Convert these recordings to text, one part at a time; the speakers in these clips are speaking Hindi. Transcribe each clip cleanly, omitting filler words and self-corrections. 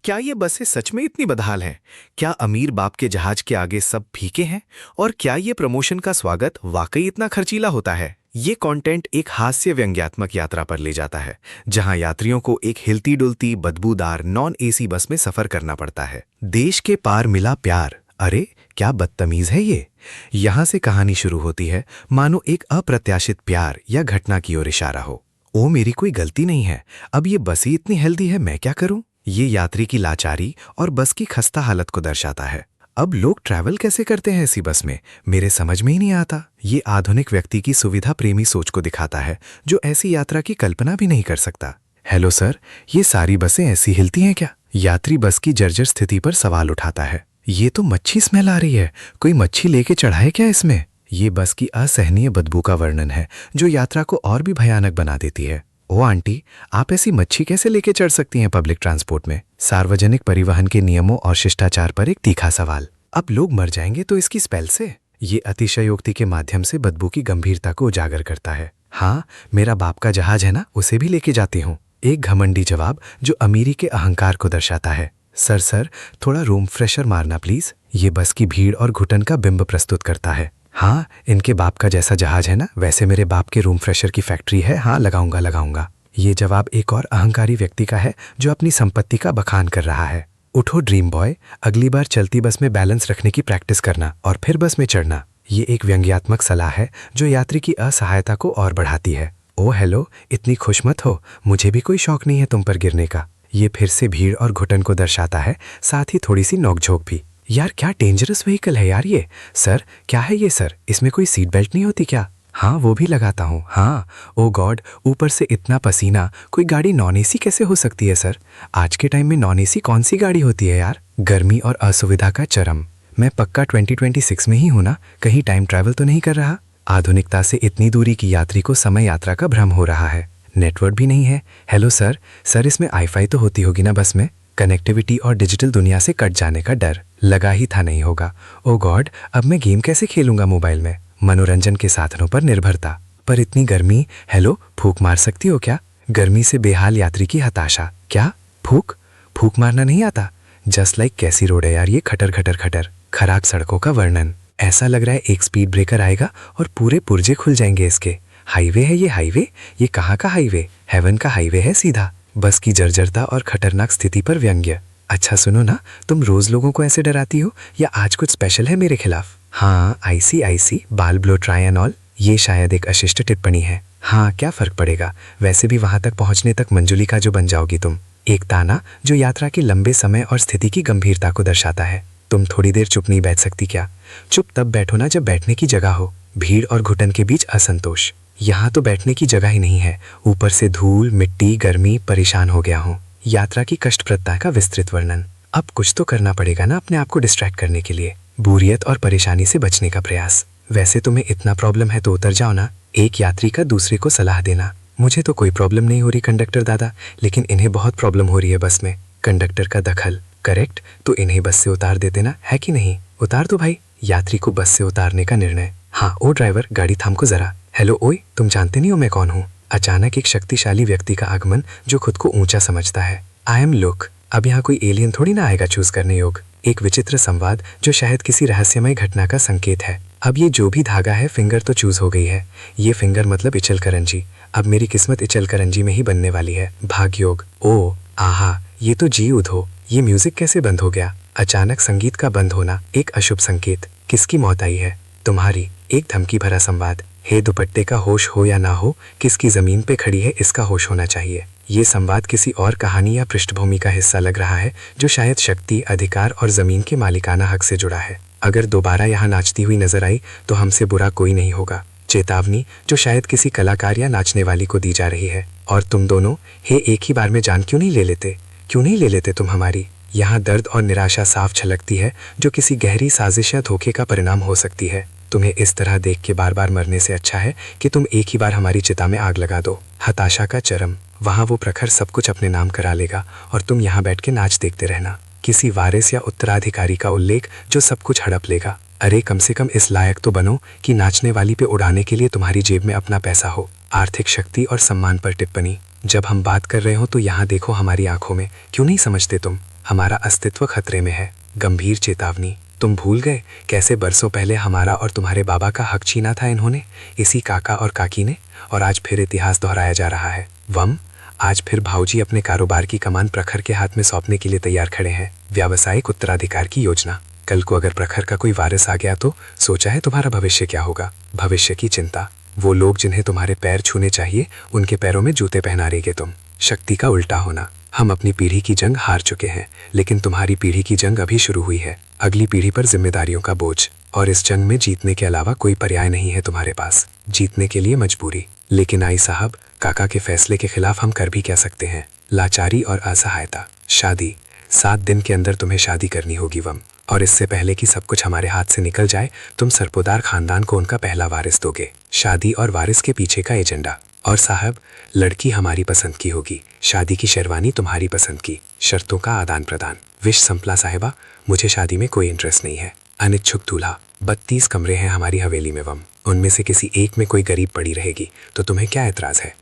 क्या ये बसें सच में इतनी बदहाल हैं? क्या अमीर बाप के जहाज के आगे सब फीके हैं? और क्या ये प्रमोशन का स्वागत वाकई इतना खर्चीला होता है? ये कंटेंट एक हास्य व्यंग्यात्मक यात्रा पर ले जाता है, जहां यात्रियों को एक हिलती डुलती बदबूदार नॉन एसी बस में सफर करना पड़ता है। देश के पार मिला प्यार, अरे क्या बदतमीज है ये। यहाँ से कहानी शुरू होती है मानो एक अप्रत्याशित प्यार या घटना की ओर इशारा हो। ओ मेरी कोई गलती नहीं है, अब ये बस ही इतनी हेल्दी है, मैं क्या करूं? ये यात्री की लाचारी और बस की खस्ता हालत को दर्शाता है। अब लोग ट्रैवल कैसे करते हैं ऐसी बस में, मेरे समझ में ही नहीं आता। ये आधुनिक व्यक्ति की सुविधा प्रेमी सोच को दिखाता है, जो ऐसी यात्रा की कल्पना भी नहीं कर सकता। हेलो सर, ये सारी बसें ऐसी हिलती हैं क्या? यात्री बस की जर्जर स्थिति पर सवाल उठाता है। ये तो मच्छी स्मेल आ रही है, कोई मच्छी लेके चढ़ाए क्या इसमें? ये बस की असहनीय बदबू का वर्णन है, जो यात्रा को और भी भयानक बना देती है। ओ आंटी, आप ऐसी मच्छी कैसे लेके चढ़ सकती हैं पब्लिक ट्रांसपोर्ट में? सार्वजनिक परिवहन के नियमों और शिष्टाचार पर एक तीखा सवाल। अब लोग मर जाएंगे तो इसकी स्पेल से? ये अतिशयोक्ति के माध्यम से बदबू की गंभीरता को उजागर करता है। हाँ, मेरा बाप का जहाज है ना, उसे भी लेके जाती हूँ। एक घमंडी जवाब जो अमीरी के अहंकार को दर्शाता है। सर, थोड़ा रूम फ्रेशर मारना प्लीज। ये बस की भीड़ और घुटन का बिंब प्रस्तुत करता है। हाँ, इनके बाप का जैसा जहाज है ना, वैसे मेरे बाप के रूम फ्रेशर की फैक्ट्री है। हाँ, लगाऊंगा। ये जवाब एक और अहंकारी व्यक्ति का है, जो अपनी संपत्ति का बखान कर रहा है। उठो ड्रीम बॉय, अगली बार चलती बस में बैलेंस रखने की प्रैक्टिस करना और फिर बस में चढ़ना। ये एक व्यंग्यात्मक सलाह है जो यात्री की असहायता को और बढ़ाती है। ओ हेलो, इतनी खुश मत हो, मुझे भी कोई शौक नहीं है तुम पर गिरने का। ये फिर से भीड़ और घुटन को दर्शाता है, साथ ही थोड़ी सी नोकझोंक भी। यार क्या डेंजरस व्हीकल है यार ये। सर, क्या है ये सर, इसमें कोई सीट बेल्ट नहीं होती क्या? हाँ, वो भी लगाता हूँ। हाँ, ओ गॉड, ऊपर से इतना पसीना, कोई गाड़ी नॉन एसी कैसे हो सकती है सर? आज के टाइम में नॉन एसी कौन सी गाड़ी होती है यार? गर्मी और असुविधा का चरम। मैं पक्का 2026 में ही हूँ ना, कहीं टाइम ट्रैवल तो नहीं कर रहा? आधुनिकता से इतनी दूरी की यात्री को समय यात्रा का भ्रम हो रहा है। नेटवर्क भी नहीं है। हेलो सर, इसमें वाईफाई तो होती होगी ना बस में? कनेक्टिविटी और डिजिटल दुनिया से कट जाने का डर लगा ही था नहीं होगा। ओ गॉड, अब मैं गेम कैसे खेलूंगा मोबाइल में? मनोरंजन के साधनों पर निर्भरता। पर इतनी गर्मी, हेलो फूक मार सकती हो क्या? गर्मी से बेहाल यात्री की हताशा। क्या फूक मारना नहीं आता? जस्ट लाइक कैसी रोड है यार ये, खटर खटर खटर। खराब सड़कों का वर्णन। ऐसा लग रहा है एक स्पीड ब्रेकर आएगा और पूरे पुर्जे खुल जाएंगे इसके। हाईवे है ये हाईवे? ये कहाँ का हाईवे? हेवन का हाईवे है सीधा। बस की जर्जरता और खतरनाक स्थिति पर व्यंग्य। अच्छा सुनो ना, तुम रोज लोगों को ऐसे डराती हो या आज कुछ स्पेशल है मेरे खिलाफ? हाँ, आईसी बाल ब्लो ट्राई एंड ऑल, ये शायद एक अशिष्ट टिप्पणी है। हाँ, क्या फर्क पड़ेगा, वैसे भी वहां तक पहुंचने तक मंजुली का जो बन जाओगी तुम। एक ताना जो यात्रा के लंबे समय और स्थिति की गंभीरता को दर्शाता है। तुम थोड़ी देर चुप नहीं बैठ सकती क्या? चुप तब बैठो ना जब बैठने की जगह हो। भीड़ और घुटन के बीच असंतोष। यहाँ तो बैठने की जगह ही नहीं है, ऊपर से धूल, मिट्टी, गर्मी, परेशान हो गया हूँ। यात्रा की कष्टप्रदता का विस्तृत वर्णन। अब कुछ तो करना पड़ेगा ना अपने आप को डिस्ट्रैक्ट करने के लिए। बोरियत और परेशानी से बचने का प्रयास। वैसे तुम्हें इतना प्रॉब्लम है तो उतर जाओ ना। एक यात्री का दूसरे को सलाह देना। मुझे तो कोई प्रॉब्लम नहीं हो रही कंडक्टर दादा, लेकिन इन्हें बहुत प्रॉब्लम हो रही है बस में। कंडक्टर का दखल। करेक्ट, तो इन्हें बस से उतार देते ना, है कि नहीं? उतार दो भाई। यात्री को बस से उतारने का निर्णय। हाँ, ओ ड्राइवर, गाड़ी थाम को जरा। हेलो ओए, तुम जानते नहीं हो मैं कौन हूँ? अचानक एक शक्तिशाली व्यक्ति का आगमन जो खुद को ऊंचा समझता है। I am look. अब यहाँ कोई एलियन थोड़ी ना आएगा चूज करने योग। एक विचित्र संवाद जो शायद किसी रहस्यमय घटना का संकेत है। अब ये जो भी धागा है, फिंगर तो चूज हो गई है। ये फिंगर मतलब इचल करंजी। अब मेरी किस्मत इचल करंजी में ही बनने वाली है। भाग्योग। ओ आहा, ये तो जी उधो। ये म्यूजिक कैसे बंद हो गया? अचानक संगीत का बंद होना एक अशुभ संकेत। किसकी मौत आई है? तुम्हारी। एक धमकी भरा संवाद। हे दुपट्टे का होश हो या ना हो, किसकी जमीन पे खड़ी है इसका होश होना चाहिए। ये संवाद किसी और कहानी या पृष्ठभूमि का हिस्सा लग रहा है, जो शायद शक्ति, अधिकार और जमीन के मालिकाना हक से जुड़ा है। अगर दोबारा यहाँ नाचती हुई नजर आई तो हमसे बुरा कोई नहीं होगा। चेतावनी जो शायद किसी कलाकार या नाचने वाली को दी जा रही है। और तुम दोनों, हे एक ही बार में जान क्यों नहीं ले लेते? क्यों नहीं ले लेते तुम हमारी? यहाँ दर्द और निराशा साफ छलकती है, जो किसी गहरी साजिश या धोखे का परिणाम हो सकती है। तुम्हें इस तरह देख के बार बार मरने से अच्छा है कि तुम एक ही बार हमारी चिता में आग लगा दो। हताशा का चरम। वहाँ वो प्रखर सब कुछ अपने नाम करा लेगा और तुम यहाँ बैठ के नाच देखते रहना। किसी वारिस या उत्तराधिकारी का उल्लेख जो सब कुछ हड़प लेगा। अरे कम से कम इस लायक तो बनो कि नाचने वाली पे उड़ाने के लिए तुम्हारी जेब में अपना पैसा हो। आर्थिक शक्ति और सम्मान पर टिप्पणी। जब हम बात कर रहे हो तो यहाँ देखो हमारी आंखों में, क्यों नहीं समझते तुम? हमारा अस्तित्व खतरे में है। गंभीर चेतावनी। तुम भूल गए कैसे बरसों पहले हमारा और तुम्हारे बाबा का हक छीना था इन्होंने, इसी काका और काकी ने, और आज फिर इतिहास दोहराया जा रहा है। वम, आज फिर भाऊजी अपने कारोबार की कमान प्रखर के हाथ में सौंपने के लिए तैयार खड़े हैं। व्यावसायिक उत्तराधिकार की योजना। कल को अगर प्रखर का कोई वारिस आ गया तो सोचा है तुम्हारा भविष्य क्या होगा? भविष्य की चिंता। वो लोग जिन्हें तुम्हारे पैर छूने चाहिए उनके पैरों में जूते पहना रहे तुम। शक्ति का उल्टा होना। हम अपनी पीढ़ी की जंग हार चुके हैं, लेकिन तुम्हारी पीढ़ी की जंग अभी शुरू हुई है। अगली पीढ़ी पर जिम्मेदारियों का बोझ, और इस जंग में जीतने के अलावा कोई पर्याय नहीं है तुम्हारे पास। जीतने के लिए मजबूरी। लेकिन आई साहब, काका के फैसले के खिलाफ हम कर भी क्या सकते हैं? लाचारी और असहायता। शादी। 7 दिन के अंदर तुम्हें शादी करनी होगी वम, और इससे पहले कि सब कुछ हमारे हाथ से निकल जाए तुम सरपोदार खानदान को उनका पहला वारिस दोगे। शादी और वारिस के पीछे का एजेंडा। और साहब, लड़की हमारी पसंद की होगी, शादी की शेरवानी तुम्हारी पसंद की, शर्तों का आदान प्रदान। विश संपला साहिबा, मुझे शादी में कोई इंटरेस्ट नहीं है। अनिच्छुक दूल्हा। 32 कमरे हैं हमारी हवेली में वम, उनमें से किसी एक में कोई गरीब पड़ी रहेगी तो तुम्हें क्या एतराज है?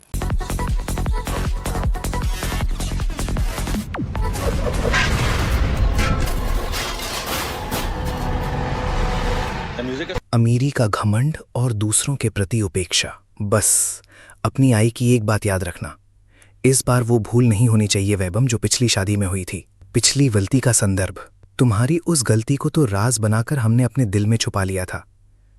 अमीरी का घमंड और दूसरों के प्रति उपेक्षा। बस अपनी आई की एक बात याद रखना, इस बार वो भूल नहीं होनी चाहिए वैभव जो पिछली शादी में हुई थी। पिछली गलती का संदर्भ। तुम्हारी उस गलती को तो राज बनाकर हमने अपने दिल में छुपा लिया था,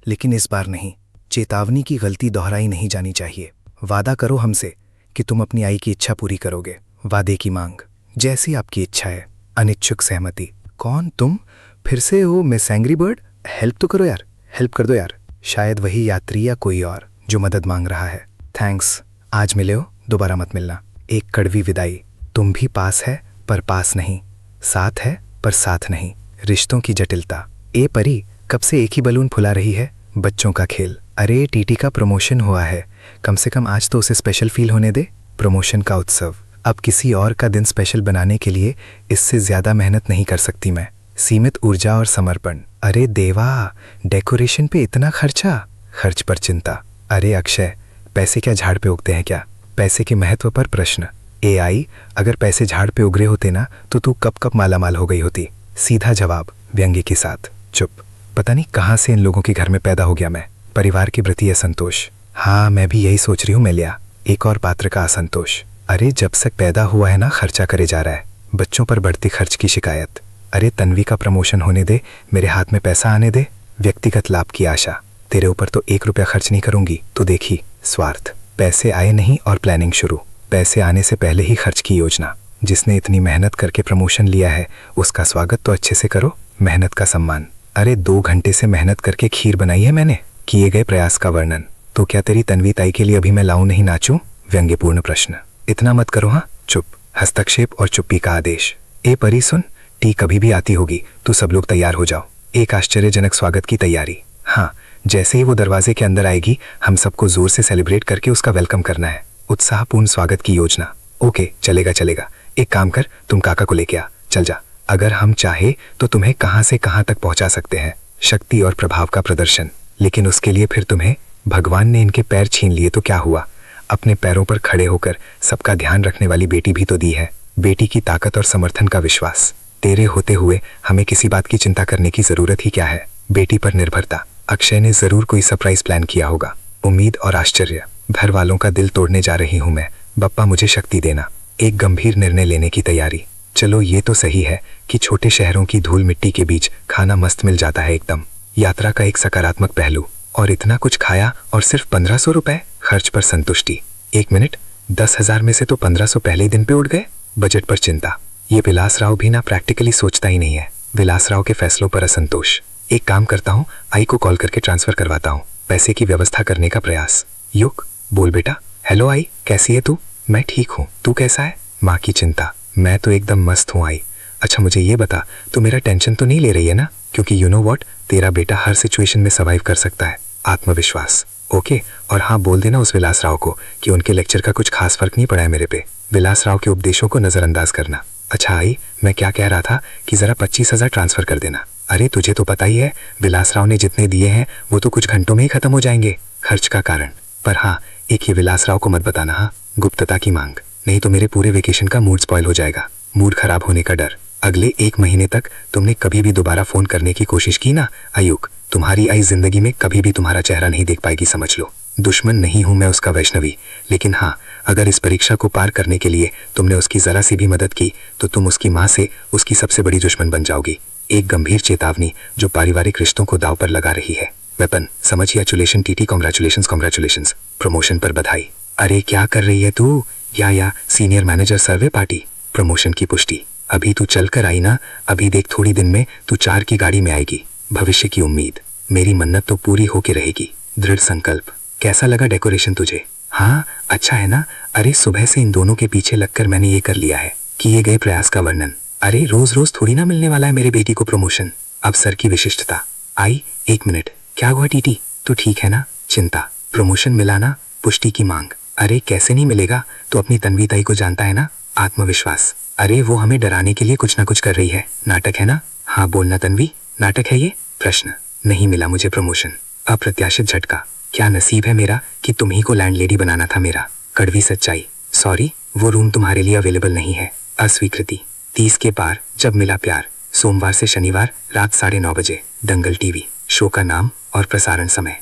लेकिन इस बार नहीं। चेतावनी की गलती दोहराई नहीं जानी चाहिए। वादा करो हमसे कि तुम अपनी आई की इच्छा पूरी करोगे। वादे की मांग। जैसी आपकी इच्छा है। अनिच्छुक सहमति। कौन तुम? फिर से हो मिस एंग्री बर्ड? हेल्प तो करो यार, हेल्प कर दो यार। शायद वही यात्री या कोई और जो मदद मांग रहा है। थैंक्स, आज मिले हो, दोबारा मत मिलना। एक कड़वी विदाई। तुम भी पास है पर पास नहीं, साथ है पर साथ नहीं। रिश्तों की जटिलता। ए परी, कब से एक ही बलून फुला रही है? बच्चों का खेल। अरे टीटी का प्रमोशन हुआ है, कम से कम आज तो उसे स्पेशल फील होने दे। प्रमोशन का उत्सव। अब किसी और का दिन स्पेशल बनाने के लिए इससे ज्यादा मेहनत नहीं कर सकती मैं। सीमित ऊर्जा और समर्पण। अरे देवा, डेकोरेशन पे इतना खर्चा, खर्च पर चिंता। अरे अक्षय, पैसे क्या झाड़ पे उगते हैं क्या? पैसे के महत्व पर प्रश्न। एआई, अगर पैसे झाड़ पे उगरे होते ना तो तू कब कब मालामाल हो गई होती। सीधा जवाब व्यंग्य के साथ। चुप। पता नहीं कहाँ से इन लोगों के घर में पैदा हो गया मैं। परिवार के प्रति असंतोष। हाँ, मैं भी यही सोच रही हूँ मेलिया। एक और पात्र का असंतोष। अरे जब से पैदा हुआ है ना खर्चा करे जा रहा है। बच्चों पर बढ़ती खर्च की शिकायत। अरे तन्वी का प्रमोशन होने दे, मेरे हाथ में पैसा आने दे। व्यक्तिगत लाभ की आशा। तेरे ऊपर तो 1 रुपया खर्च नहीं करूंगी, तो देखी। स्वार्थ। पैसे आए नहीं और प्लानिंग शुरू। पैसे आने से पहले ही खर्च की योजना। जिसने इतनी मेहनत करके प्रमोशन लिया है उसका स्वागत तो अच्छे से करो। मेहनत का सम्मान। अरे 2 घंटे से मेहनत करके खीर बनाई है मैंने। किए गए प्रयास का वर्णन। तो क्या तेरी तन्वी ताई के लिए अभी मैं लाऊं नहीं नाचूं? व्यंग्यपूर्ण प्रश्न। इतना मत करो। हाँ, चुप। हस्तक्षेप और चुप्पी का आदेश। ए परी सुन, टी कभी भी आती होगी, तो सब लोग तैयार हो जाओ। एक आश्चर्यजनक स्वागत की तैयारी। हाँ, जैसे ही वो दरवाजे के अंदर आएगी हम सबको जोर से सेलिब्रेट करके उसका वेलकम करना है। उत्साहपूर्ण स्वागत की योजना। ओके, चलेगा चलेगा। एक काम कर, तुम काका को लेके आ। चल जा। अगर हम चाहे तो तुम्हें कहां से कहां तक पहुंचा सकते हैं। शक्ति और प्रभाव का प्रदर्शन। लेकिन उसके लिए फिर तुम्हें, भगवान ने इनके पैर छीन लिए तो क्या हुआ? अपने पैरों पर खड़े होकर सबका ध्यान रखने वाली बेटी भी तो दी है। बेटी की ताकत और समर्थन का विश्वास। तेरे होते हुए हमें किसी बात की चिंता करने की जरूरत ही क्या है? बेटी पर निर्भरता। अक्षय ने जरूर कोई सरप्राइज प्लान किया होगा। उम्मीद और आश्चर्य। घर वालों का दिल तोड़ने जा रही हूं मैं। बप्पा मुझे शक्ति देना। एक गंभीर निर्णय लेने की तैयारी। चलो ये तो सही है कि छोटे शहरों की धूल मिट्टी के बीच खाना मस्त मिल जाता है एकदम। यात्रा का एक सकारात्मक पहलू। और इतना कुछ खाया और सिर्फ 1500 रुपए खर्च पर संतुष्टि। 1 मिनट, 10,000 में से तो 1500 पहले दिन पे उड़ गए। बजट पर चिंता। ये विलासराव भी ना प्रैक्टिकली सोचता ही नहीं है। विलासराव के फैसलों पर असंतोष। एक काम करता हूँ, आई को कॉल करके ट्रांसफर करवाता हूँ। पैसे की व्यवस्था करने का प्रयास। युग, बोल बेटा। हेलो आई, कैसी है तू? मैं ठीक हूँ, तू कैसा है? माँ की चिंता। मैं तो एकदम मस्त हूँ आई। अच्छा मुझे ये बता, तू मेरा टेंशन तो नहीं ले रही है ना? क्योंकि यू नो व्हाट, तेरा बेटा हर सिचुएशन में सर्वाइव कर सकता है। आत्मविश्वास। ओके, और हाँ बोल देना उस विलासराव को कि उनके लेक्चर का कुछ खास फर्क नहीं पड़ा है मेरे पे। विलासराव के उपदेशों को नजरअंदाज करना। अच्छा आई, मैं क्या कह रहा था कि जरा 25,000 ट्रांसफर कर देना। अरे तुझे तो पता ही है, विलासराव ने जितने दिए हैं वो तो कुछ घंटों में ही खत्म हो जाएंगे। खर्च का कारण। पर हाँ, एक ये विलासराव को मत बताना। हाँ, गुप्तता की मांग। नहीं तो मेरे पूरे वेकेशन का मूड स्पॉइल हो जाएगा। मूड खराब होने का डर। अगले 1 महीने तक तुमने कभी भी दोबारा फोन करने की कोशिश की ना आयुक, तुम्हारी आई जिंदगी में कभी भी तुम्हारा चेहरा नहीं देख पाएगी, समझ लो। दुश्मन नहीं हूं मैं उसका वैष्णवी, लेकिन हाँ, अगर इस परीक्षा को पार करने के लिए तुमने उसकी जरा सी भी मदद की तो तुम उसकी माँ से उसकी सबसे बड़ी दुश्मन बन जाओगी। एक गंभीर चेतावनी जो पारिवारिक रिश्तों को दांव पर लगा रही है। वेपन समझिए। चुलेशन टीटी, कॉन्ग्रेचुलेशन। प्रमोशन पर बधाई। अरे क्या कर रही है तू? या सीनियर मैनेजर सर्वे पार्टी, प्रमोशन की पुष्टि। अभी तू चल कर आई ना, अभी देख थोड़ी दिन में तू 4 की गाड़ी में आएगी। भविष्य की उम्मीद, मेरी मन्नत तो पूरी होके रहेगी। दृढ़ संकल्प। कैसा लगा डेकोरेशन तुझे? हाँ अच्छा है ना? अरे सुबह से इन दोनों के पीछे लगकर मैंने ये कर लिया है, किए गए प्रयास का वर्णन। अरे रोज रोज थोड़ी ना मिलने वाला है मेरे बेटी को प्रमोशन। अब सर की विशिष्टता आई। 1 मिनट, क्या हुआ टीटी? तो ठीक है ना? चिंता, प्रमोशन मिला ना? पुष्टि की मांग। अरे कैसे नहीं मिलेगा, तो अपनी तन्वी ताई को जानता है ना? आत्मविश्वास। अरे वो हमें डराने के लिए कुछ ना कुछ कर रही है, नाटक है ना? हाँ बोलना तन्वी, नाटक है ये? प्रश्न, नहीं मिला मुझे प्रमोशन। अप्रत्याशित झटका, क्या नसीब है मेरा कि तुम ही को लैंडलेडी बनाना था मेरा। कड़वी सच्चाई, सॉरी वो रूम तुम्हारे लिए अवेलेबल नहीं है। अस्वीकृति। 30 के पार जब मिला प्यार, सोमवार से शनिवार रात 9:30 बजे। दंगल टीवी। शो का नाम और प्रसारण समय